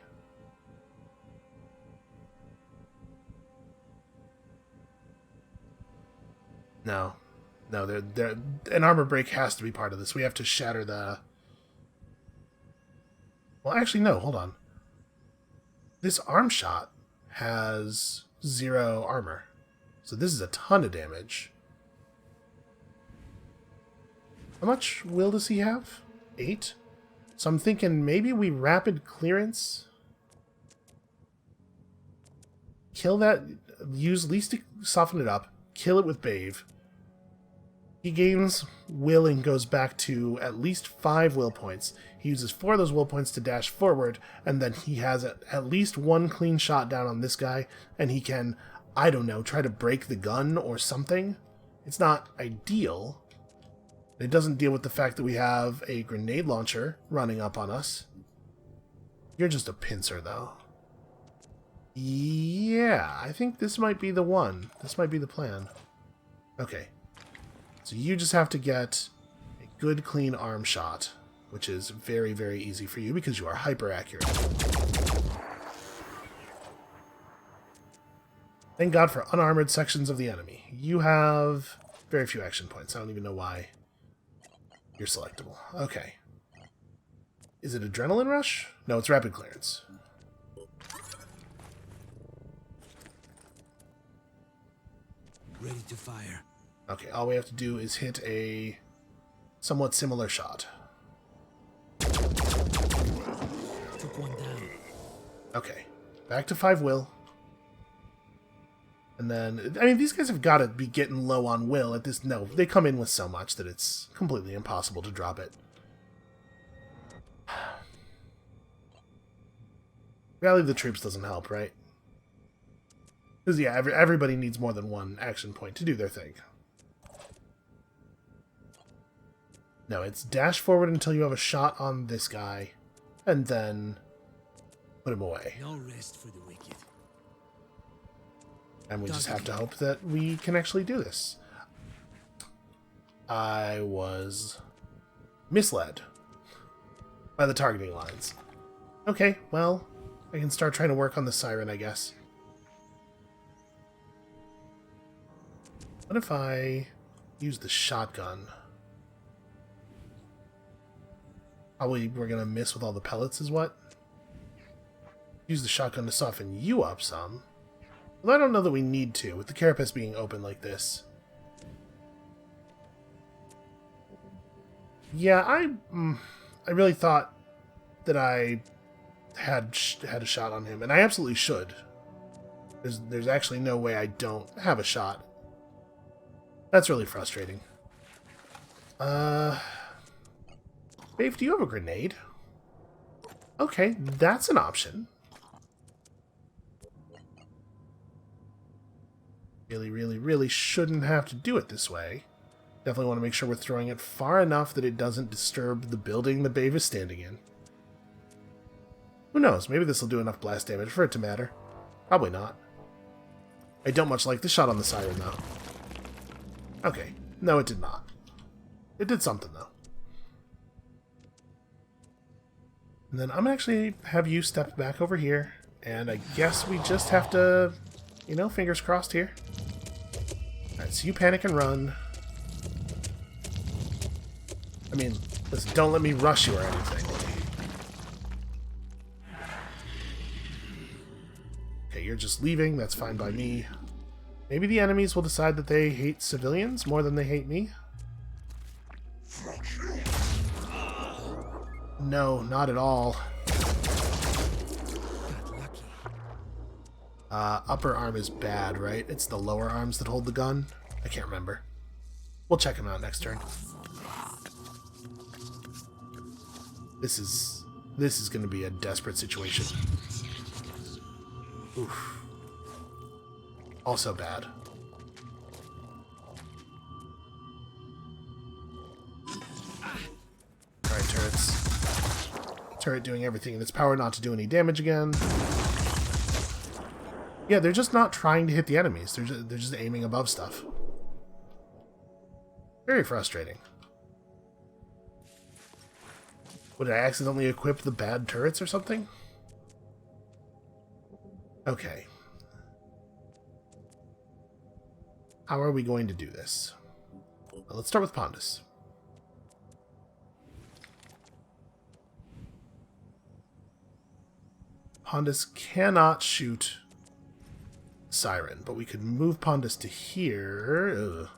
A: No. No, an armor break has to be part of this. We have to shatter the... Well, actually, no. Hold on. This arm shot has 0 armor. So this is a ton of damage. How much will does he have? 8? So I'm thinking maybe we rapid clearance. Kill that. Use least to soften it up. Kill it with Bave. He gains will and goes back to at least 5 will points. He uses 4 of those will points to dash forward, and then he has at least 1 clean shot down on this guy, and he can, I don't know, try to break the gun or something. It's not ideal. It doesn't deal with the fact that we have a grenade launcher running up on us. You're just a pincer, though. Yeah, I think this might be the one. This might be the plan. Okay. So you just have to get a good, clean arm shot, which is very, very easy for you because you are hyper accurate. Thank God for unarmored sections of the enemy. You have very few action points. I don't even know why you're selectable. Okay. Is it Adrenaline Rush? No, it's Rapid Clearance.
D: Ready to fire.
A: Okay, all we have to do is hit a somewhat similar shot.
D: Took one down.
A: Okay, back to 5 will. And then, I mean, these guys have got to be getting low on will at this. No, they come in with so much that it's completely impossible to drop it. Rally the troops doesn't help, right? Because, yeah, everybody needs more than 1 action point to do their thing. No, it's dash forward until you have a shot on this guy, and then put him away.
D: No rest for the wicked.
A: And we just have to hope that we can actually do this. I was misled by the targeting lines. Okay, well, I can start trying to work on the siren, I guess. What if I use the shotgun? Probably we're going to miss with all the pellets is what? Use the shotgun to soften you up some. Well, I don't know that we need to, with the carapace being open like this. Yeah, I really thought that I had a shot on him, and I absolutely should. There's actually no way I don't have a shot. That's really frustrating. Dave, do you have a grenade? Okay, that's an option. Really, really, really shouldn't have to do it this way. Definitely want to make sure we're throwing it far enough that it doesn't disturb the building the Bave is standing in. Who knows? Maybe this will do enough blast damage for it to matter. Probably not. I don't much like the shot on the siren, though. Okay. No, it did not. It did something, though. And then I'm going to actually have you step back over here. And I guess we just have to, you know, fingers crossed here. Alright, so you panic and run. I mean, listen, don't let me rush you or anything. Okay, you're just leaving. That's fine by me. Maybe the enemies will decide that they hate civilians more than they hate me. No, not at all.
D: Got lucky.
A: Upper arm is bad, right? It's the lower arms that hold the gun? I can't remember. We'll check him out next turn. This is going to be a desperate situation. Oof. Also bad. Alright, turrets. Turret doing everything in its power not to do any damage again. Yeah, they're just not trying to hit the enemies. They're just aiming above stuff. Very frustrating. Would I accidentally equip the bad turrets or something? Okay. How are we going to do this? Well, let's start with Pondus. Pondus cannot shoot Siren, but we could move Pondus to here. Ugh.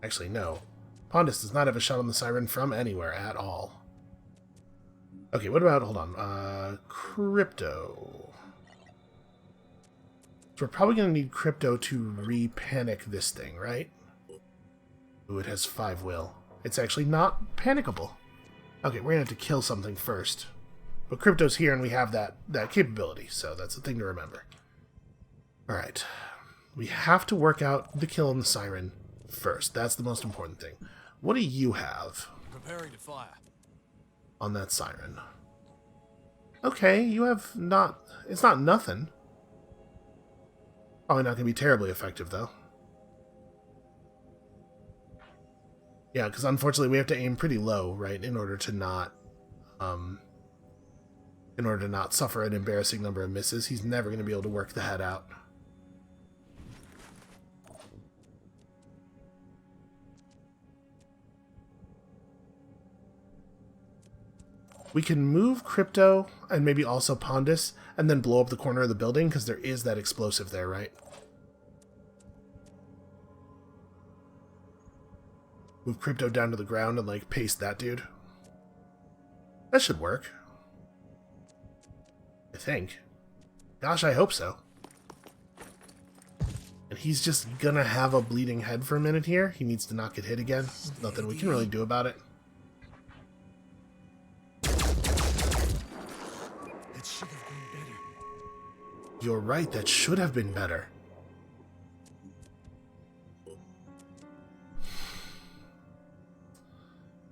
A: Actually, no. Pondus does not have a shot on the Siren from anywhere at all. Okay, what about, hold on, Crypto. So we're probably going to need Crypto to re-panic this thing, right? Ooh, it has 5 will. It's actually not panicable. Okay, we're going to have to kill something first. But Crypto's here and we have that capability, so that's a thing to remember. Alright. We have to work out the kill on the Siren first. That's the most important thing. What do you have?
D: Preparing to fire.
A: On that Siren? Okay, you have not... It's not nothing. Probably not going to be terribly effective, though. Yeah, because unfortunately we have to aim pretty low, right, in order to not... in order to not suffer an embarrassing number of misses. He's never going to be able to work the head out. We can move Crypto and maybe also Pondus and then blow up the corner of the building because there is that explosive there, right? Move Crypto down to the ground and, like, paste that dude. That should work. I think. Gosh, I hope so. And he's just gonna have a bleeding head for a minute here. He needs to not get hit again. Nothing we can really do about it.
D: That should have been better.
A: You're right, that should have been better.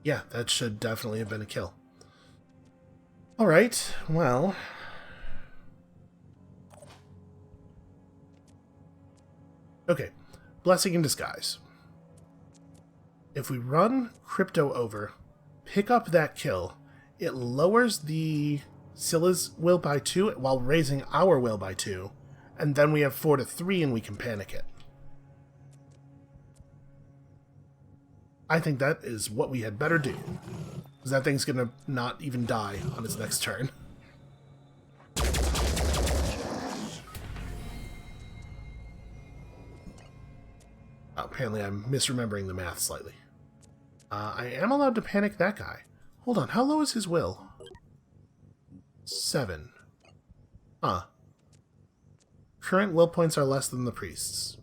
A: Yeah, that should definitely have been a kill. Alright, well... Okay, Blessing in Disguise. If we run Crypto over, pick up that kill, it lowers the Scylla's will by 2 while raising our will by 2, and then we have 4 to 3 and we can panic it. I think that is what we had better do, because that thing's gonna not even die on its next turn. Apparently I'm misremembering the math slightly. I am allowed to panic that guy. Hold on, how low is his will? 7. Huh. Current will points are less than the priest's.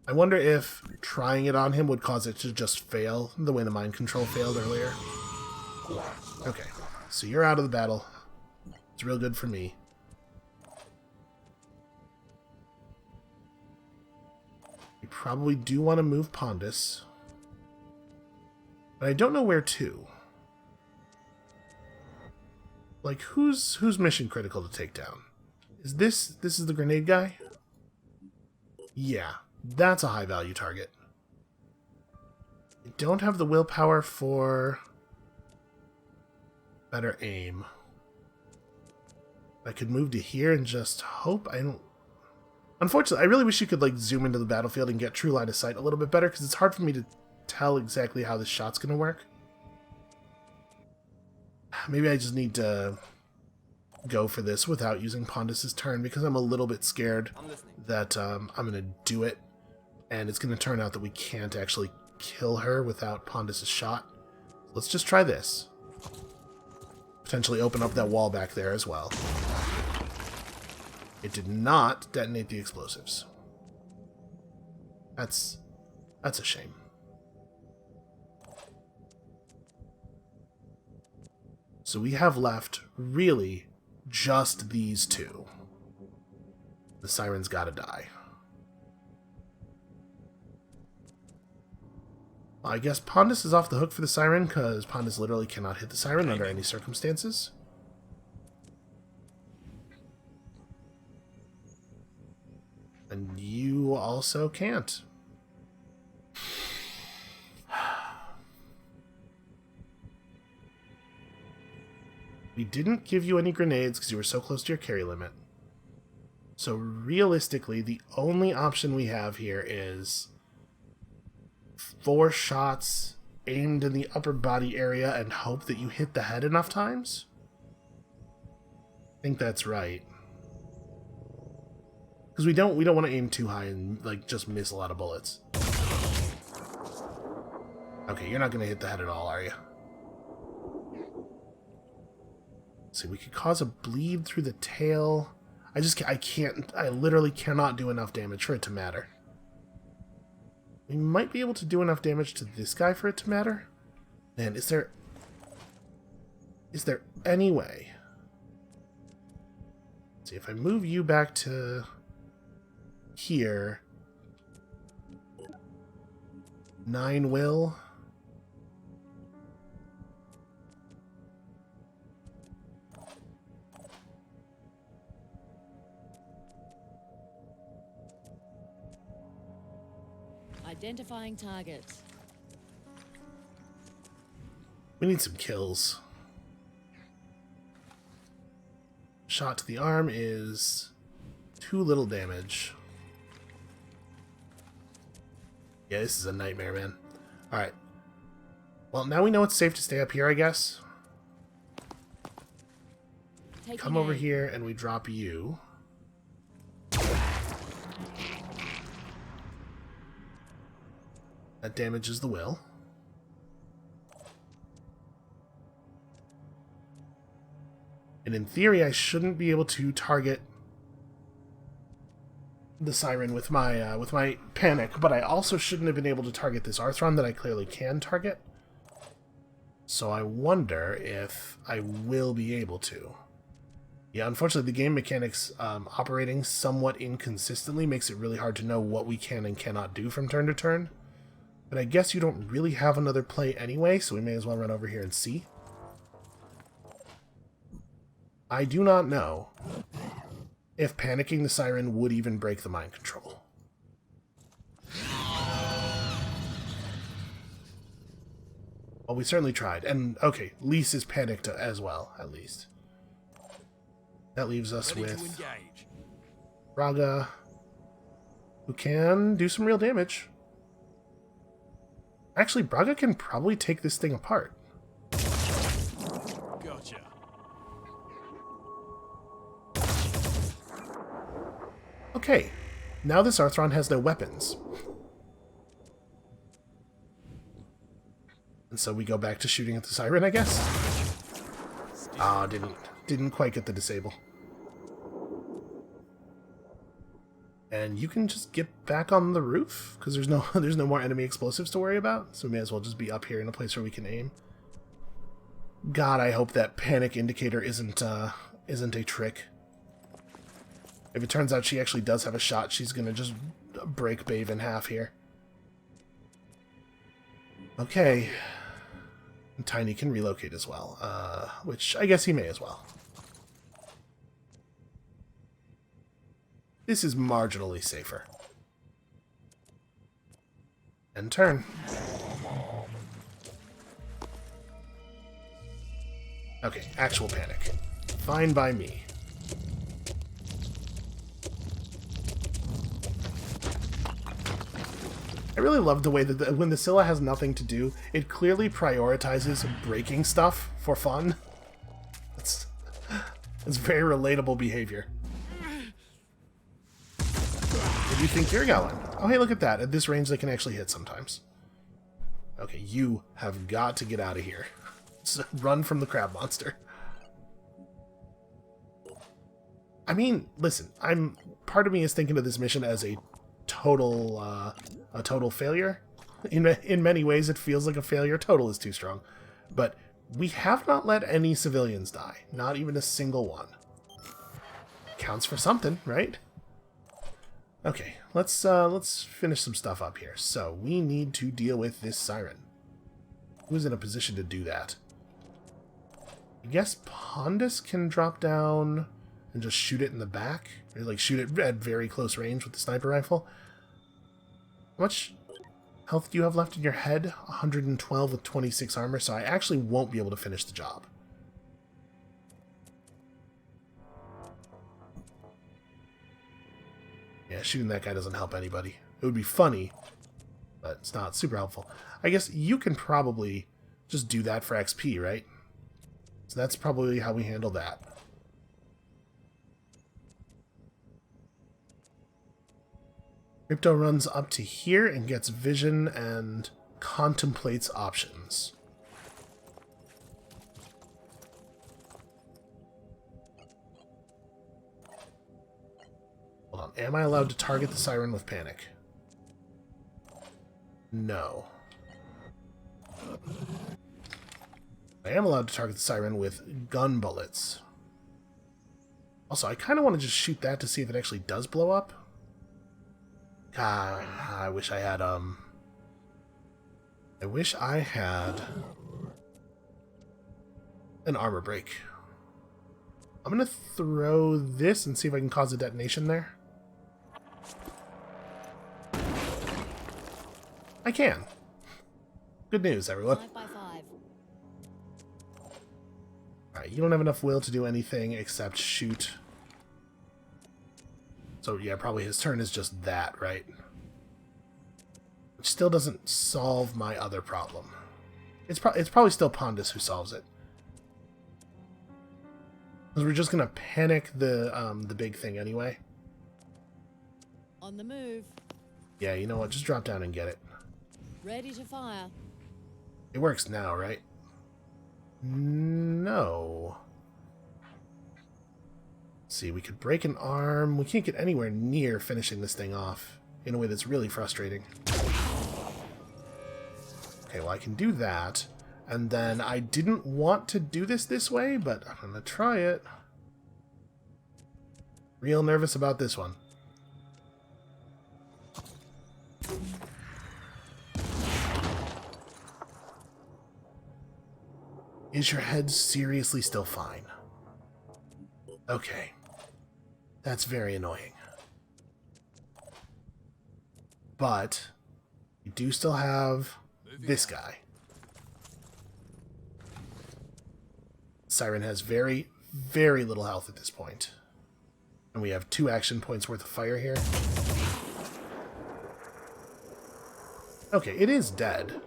A: I wonder if trying it on him would cause it to just fail, the way the mind control failed earlier. Okay, so you're out of the battle. It's real good for me. We probably do want to move Pondus. But I don't know where to. Like, who's mission critical to take down? Is this is the grenade guy? Yeah, that's a high value target. I don't have the willpower for better aim. I could move to here and just hope I don't... Unfortunately, I really wish you could, like, zoom into the battlefield and get true line of sight a little bit better, because it's hard for me to tell exactly how this shot's going to work. Maybe I just need to go for this without using Pondus's turn because I'm a little bit scared that I'm going to do it, and it's going to turn out that we can't actually kill her without Pondus's shot. Let's just try this. Potentially open up that wall back there as well. It did not detonate the explosives. That's a shame. So we have left, really, just these two. The siren's gotta die. I guess Pondus is off the hook for the siren, because Pondus literally cannot hit the siren under any circumstances. And you also can't. We didn't give you any grenades because you were so close to your carry limit. So realistically, the only option we have here is 4 shots aimed in the upper body area and hope that you hit the head enough times? I think that's right. Because we don't want to aim too high and like just miss a lot of bullets. Okay, you're not going to hit the head at all, are you? Let's see, we could cause a bleed through the tail. I literally cannot do enough damage for it to matter. We might be able to do enough damage to this guy for it to matter. Man, is there any way? Let's see, if I move you back to here, 9 will.
C: Identifying targets.
A: We need some kills. Shot to the arm is too little damage. Yeah, this is a nightmare, man. Alright. Well, now we know it's safe to stay up here, I guess. Come over here and we drop you. That damages the will. And in theory, I shouldn't be able to target the siren with my panic, but I also shouldn't have been able to target this Arthron that I clearly can target. So I wonder if I will be able to. Yeah, unfortunately, the game mechanics operating somewhat inconsistently makes it really hard to know what we can and cannot do from turn to turn. But I guess you don't really have another play anyway, so we may as well run over here and see. I do not know if panicking the siren would even break the mind control. Well, we certainly tried. And, okay, Lise is panicked as well, at least. That leaves us with Braga, who can do some real damage. Actually, Braga can probably take this thing apart.
D: Gotcha.
A: Okay, now this Arthron has no weapons. And so we go back to shooting at the siren, I guess? Ah, didn't quite get the disable. And you can just get back on the roof, because there's no more enemy explosives to worry about, so we may as well just be up here in a place where we can aim. God, I hope that panic indicator isn't a trick. If it turns out she actually does have a shot, she's gonna just break Bave in half here. Okay. And Tiny can relocate as well, which I guess he may as well. This is marginally safer. End turn. Okay, actual panic. Fine by me. I really love the way that when the Scylla has nothing to do, it clearly prioritizes breaking stuff for fun. It's very relatable behavior. Where do you think you're going? Oh, hey, look at that. At this range, they can actually hit sometimes. Okay, you have got to get out of here. So run from the crab monster. I mean, listen, part of me is thinking of this mission as a total failure. In many ways, it feels like a failure. Total is too strong. But we have not let any civilians die. Not even a single one. Counts for something, right? Okay, let's finish some stuff up here. So, we need to deal with this siren. Who's in a position to do that? I guess Pondus can drop down and just shoot it in the back. Or, like, shoot it at very close range with the sniper rifle. How much health do you have left in your head? 112 with 26 armor, so I actually won't be able to finish the job. Yeah, shooting that guy doesn't help anybody. It would be funny, but it's not super helpful. I guess you can probably just do that for XP, right? So that's probably how we handle that. Crypto runs up to here and gets vision and contemplates options. Hold on. Am I allowed to target the siren with panic? No. I am allowed to target the siren with gun bullets. Also, I kind of want to just shoot that to see if it actually does blow up. I wish I had, I wish I had an armor break. I'm gonna throw this and see if I can cause a detonation there. I can. Good news, everyone.
C: 5 by 5.
A: Alright, you don't have enough will to do anything except shoot. So yeah, probably his turn is just that, right? Which still doesn't solve my other problem. It's probably still Pondus who solves it. Because we're just gonna panic the big thing anyway.
C: On the move.
A: Yeah, you know what? Just drop down and get it.
C: Ready to fire.
A: It works now, right? No. Let's see, we could break an arm. We can't get anywhere near finishing this thing off in a way that's really frustrating. Okay, well, I can do that. And then I didn't want to do this way, but I'm going to try it. Real nervous about this one. Is your head seriously still fine? Okay. That's very annoying. But we do still have this guy. Siren has very, very little health at this point. And we have 2 action points worth of fire here. Okay, it is dead.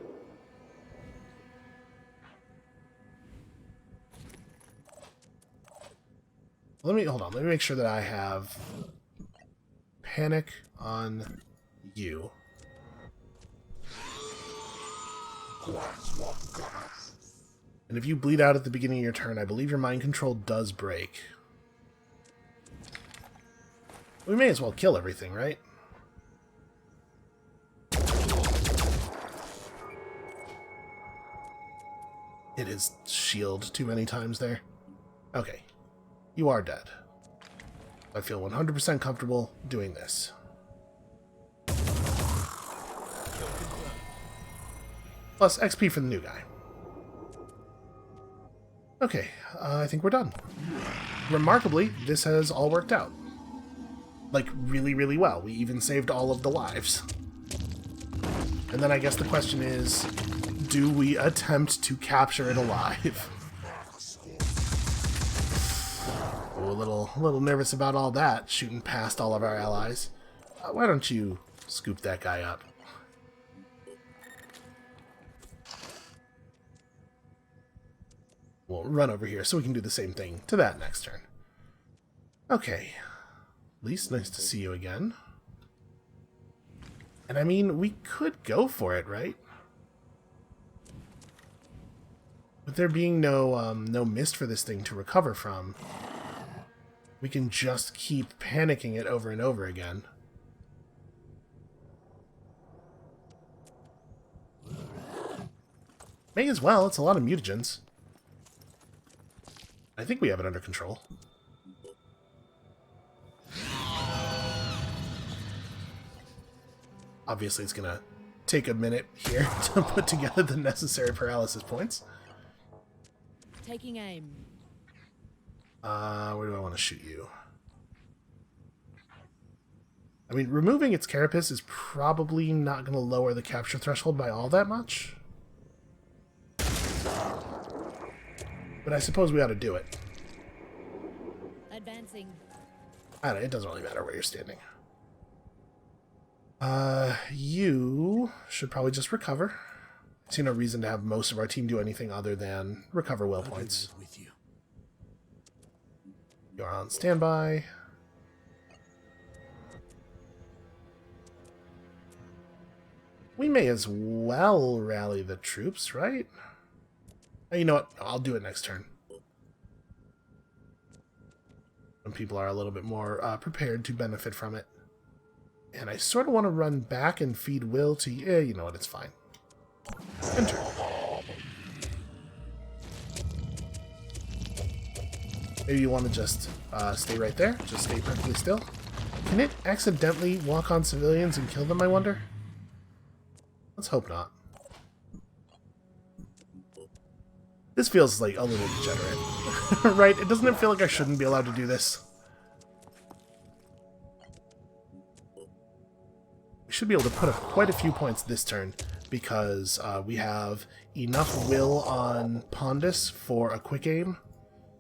A: Hold on, let me make sure that I have panic on you. And if you bleed out at the beginning of your turn, I believe your mind control does break. We may as well kill everything, right? It is shield too many times there. Okay. You are dead. I feel 100% comfortable doing this. Plus XP for the new guy. Okay, I think we're done. Remarkably, this has all worked out. Like, really, really well. We even saved all of the lives. And then I guess the question is, do we attempt to capture it alive? Oh, a little nervous about all that, shooting past all of our allies. Why don't you scoop that guy up? We'll run over here so we can do the same thing to that next turn. Okay. At least nice to see you again. And I mean, we could go for it, right? With there being no mist for this thing to recover from, we can just keep panicking it over and over again. May as well, it's a lot of mutagens. I think we have it under control. Obviously, it's gonna take a minute here to put together the necessary paralysis points.
C: Taking aim.
A: Where do I want to shoot you? I mean, removing its carapace is probably not going to lower the capture threshold by all that much. But I suppose we ought to do it.
C: Advancing.
A: I don't know, it doesn't really matter where you're standing. You should probably just recover. I see no reason to have most of our team do anything other than recover will points.
D: With you.
A: You're on standby. We may as well rally the troops, right? You know what? I'll do it next turn. When people are a little bit more prepared to benefit from it. And I sort of want to run back and feed will to... you know what? It's fine. Enter. Maybe you want to just stay right there. Just stay perfectly still. Can it accidentally walk on civilians and kill them, I wonder? Let's hope not. This feels like a little degenerate. Right? Doesn't it feel like I shouldn't be allowed to do this? We should be able to put up quite a few points this turn because we have enough will on Pondus for a quick aim.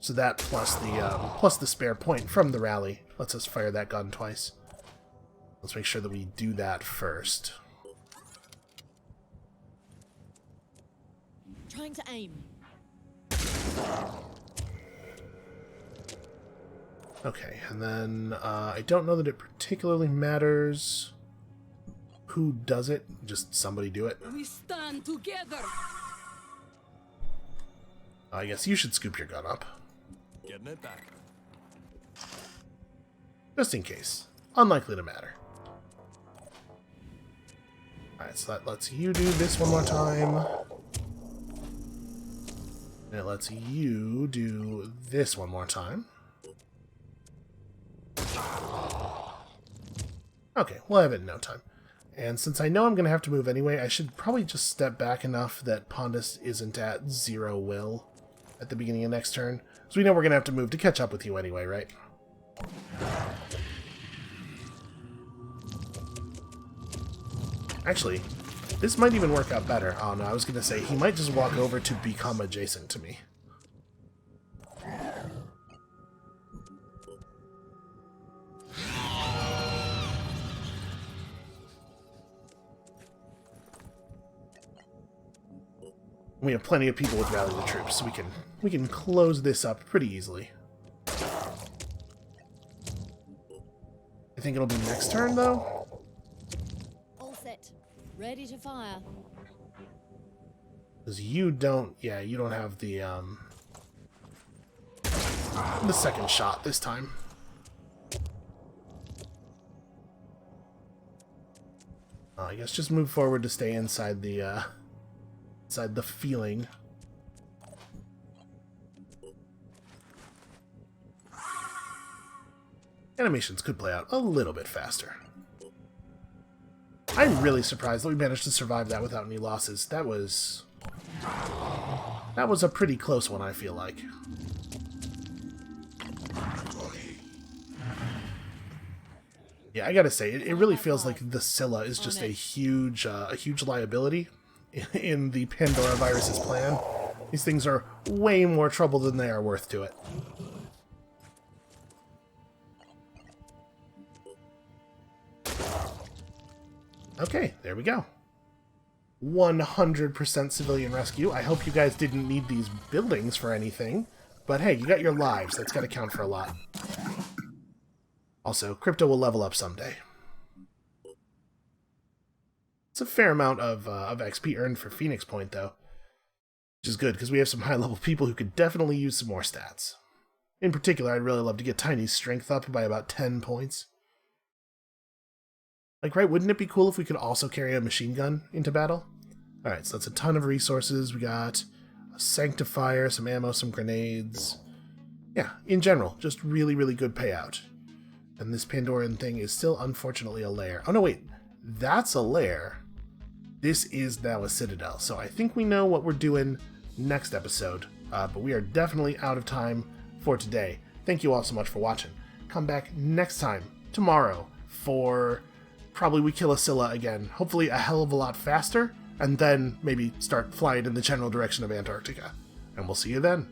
A: So that plus the spare point from the rally lets us fire that gun twice. Let's make sure that we do that first.
C: Trying to aim.
A: Okay, and then I don't know that it particularly matters who does it. Just somebody do it.
E: We stand together.
A: I guess you should scoop your gun up.
D: Getting it back.
A: Just in case. Unlikely to matter. Alright, so that lets you do this one more time. And it lets you do this one more time. Okay, we'll have it in no time. And since I know I'm going to have to move anyway, I should probably just step back enough that Pondus isn't at 0 will at the beginning of next turn. So we know we're going to have to move to catch up with you anyway, right? Actually, this might even work out better. Oh no, I was going to say, he might just walk over to become adjacent to me. We have plenty of people with rally the troops, so we can close this up pretty easily. I think it'll be next turn, though.
C: All set. Ready to fire.
A: Because you don't have the second shot this time. I guess just move forward to stay inside the feeling. Animations could play out a little bit faster. I'm really surprised that we managed to survive that without any losses. That was a pretty close one, I feel like. Yeah, I gotta say, it really feels like the Scylla is just a huge liability in the Pandora virus's plan. These things are way more trouble than they are worth to it. Okay, there we go. 100% civilian rescue. I hope you guys didn't need these buildings for anything. But hey, you got your lives. That's got to count for a lot. Also, crypto will level up someday. It's a fair amount of XP earned for Phoenix Point, though. Which is good, because we have some high-level people who could definitely use some more stats. In particular, I'd really love to get Tiny's strength up by about 10 points. Like, right, wouldn't it be cool if we could also carry a machine gun into battle? Alright, so that's a ton of resources. We got a Sanctifier, some ammo, some grenades. Yeah, in general, just really, really good payout. And this Pandoran thing is still, unfortunately, a lair. Oh, no, wait. That's a lair. This is now a citadel. So I think we know what we're doing next episode. But we are definitely out of time for today. Thank you all so much for watching. Come back next time, tomorrow, for probably we kill a Scylla again. Hopefully a hell of a lot faster. And then maybe start flying in the general direction of Antarctica. And we'll see you then.